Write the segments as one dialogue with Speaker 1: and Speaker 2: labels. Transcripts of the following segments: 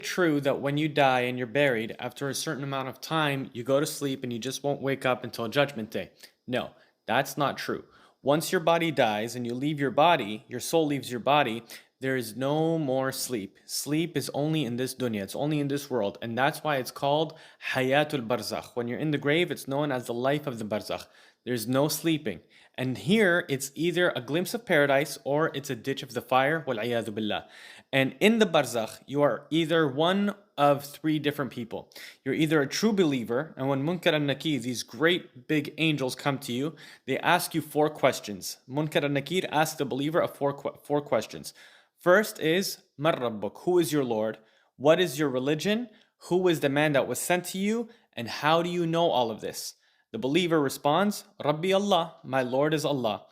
Speaker 1: True that when you die and you're buried, after a certain amount of time, you go to sleep and you just won't wake up until Judgment Day? No, that's not true. Once your body dies and you leave your body, your soul leaves your body, there is no more sleep. Sleep is only in this dunya, it's only in this world, and that's why it's called Hayatul Barzakh. When you're in the grave, it's known as the life of the Barzakh. There's no sleeping. And here, it's either a glimpse of paradise or it's a ditch of the fire. Wal billah. And in the barzakh, you are either one of three different people. You're either a true believer, and when Munkar and Nakir, these great big angels come to you, they ask you four questions. Munkar and Nakir ask the believer four questions. First is, Mar Rabbuk, who is your Lord? What is your religion? Who is the man that was sent to you? And how do you know all of this? The believer responds, Rabbi Allah, my Lord is Allah.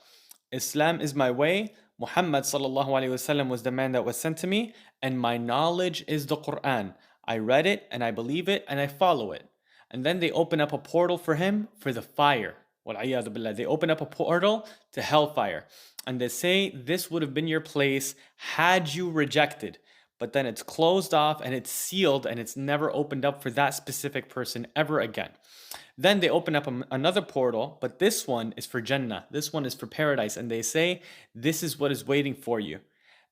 Speaker 1: Islam is my way. Muhammad sallallahu alaihi wasallam was the man that was sent to me, and my knowledge is the Quran. I read it and I believe it and I follow it. And then they open up a portal for him for the fire. Billah. They open up a portal to hellfire. And they say this would have been your place had you rejected. But then it's closed off and it's sealed and it's never opened up for that specific person ever again. Then they open up another portal, but this one is for Jannah. This one is for paradise. And they say, this is what is waiting for you.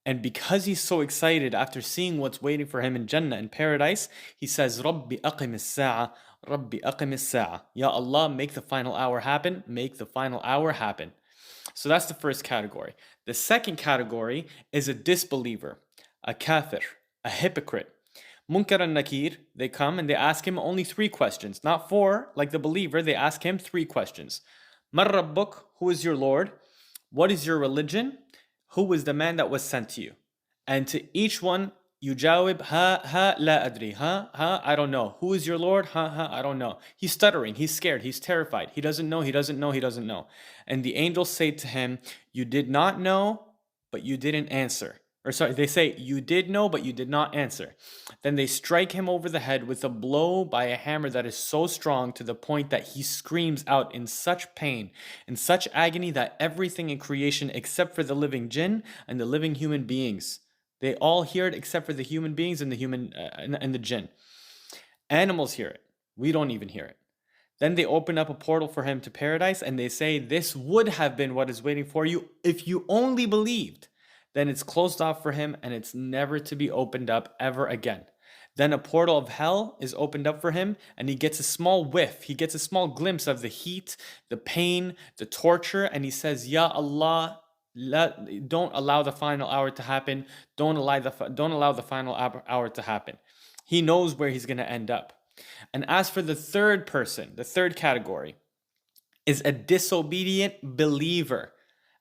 Speaker 1: And because he's so excited after seeing what's waiting for him in Jannah and paradise, he says, Rabbi aqim as-sa'a, Rabbi aqim as-sa'a. Ya Allah, make the final hour happen, make the final hour happen. So that's the first category. The second category is a disbeliever, a kafir, a hypocrite. Munkar and Nakir, they come and they ask him only three questions, not four, like the believer. They ask him three questions. Mar Rabbuk, who is your Lord? What is your religion? Who is the man that was sent to you? And to each one, you jawib, ha, la adri, ha, I don't know. Who is your Lord? Ha, I don't know. He's stuttering, he's scared, he's terrified. He doesn't know. And the angels say to him, you did not know, but you didn't answer. Or sorry, they say, you did know, but you did not answer. Then they strike him over the head with a blow by a hammer that is so strong to the point that he screams out in such pain, in such agony that everything in creation except for the living jinn and the living human beings, they all hear it except for the human beings and the jinn. Animals hear it. We don't even hear it. Then they open up a portal for him to paradise and they say, this would have been what is waiting for you if you only believed. Then it's closed off for him and it's never to be opened up ever again. Then a portal of hell is opened up for him and he gets a small whiff. He gets a small glimpse of the heat, the pain, the torture, and he says, Ya Allah, don't allow the final hour to happen. Don't allow the final hour to happen. He knows where he's going to end up. And as for the third person, the third category is a disobedient believer.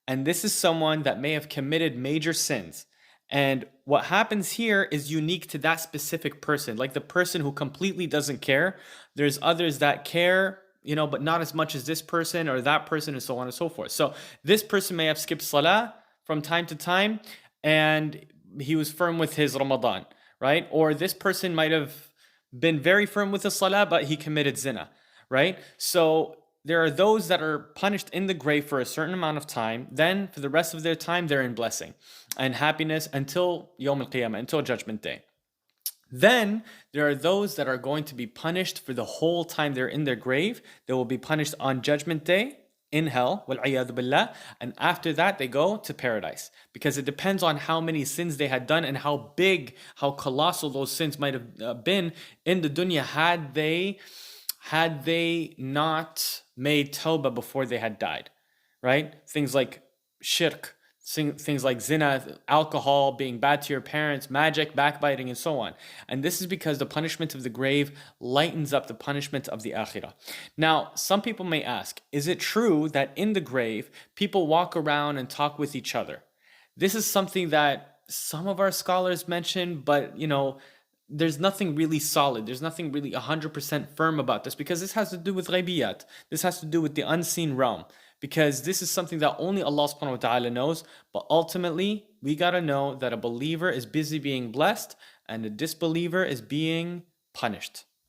Speaker 1: And this is someone that may have committed major sins. And what happens here is unique to that specific person, like the person who completely doesn't care. There's others that care, but not as much as this person or that person and so on and so forth. So this person may have skipped salah from time to time and he was firm with his Ramadan, right? Or this person might have been very firm with the salah, but he committed zina, right? So there are those that are punished in the grave for a certain amount of time. Then for the rest of their time, they're in blessing and happiness until Yawm al-Qiyamah, until Judgment Day. Then there are those that are going to be punished for the whole time they're in their grave. They will be punished on Judgment Day in hell, wal-'iyadhu billah, and after that they go to paradise. Because it depends on how many sins they had done and how big, how colossal those sins might have been in the dunya had they not made tawbah before they had died, right? Things like shirk, things like zina, alcohol, being bad to your parents, magic, backbiting, and so on. And this is because the punishment of the grave lightens up the punishment of the akhirah. Now, some people may ask, is it true that in the grave, people walk around and talk with each other? This is something that some of our scholars mention, but there's nothing really solid. There's nothing really 100% firm about this because this has to do with ghaibiyat. This has to do with the unseen realm because this is something that only Allah subhanahu wa ta'ala knows. But ultimately, we got to know that a believer is busy being blessed and a disbeliever is being punished.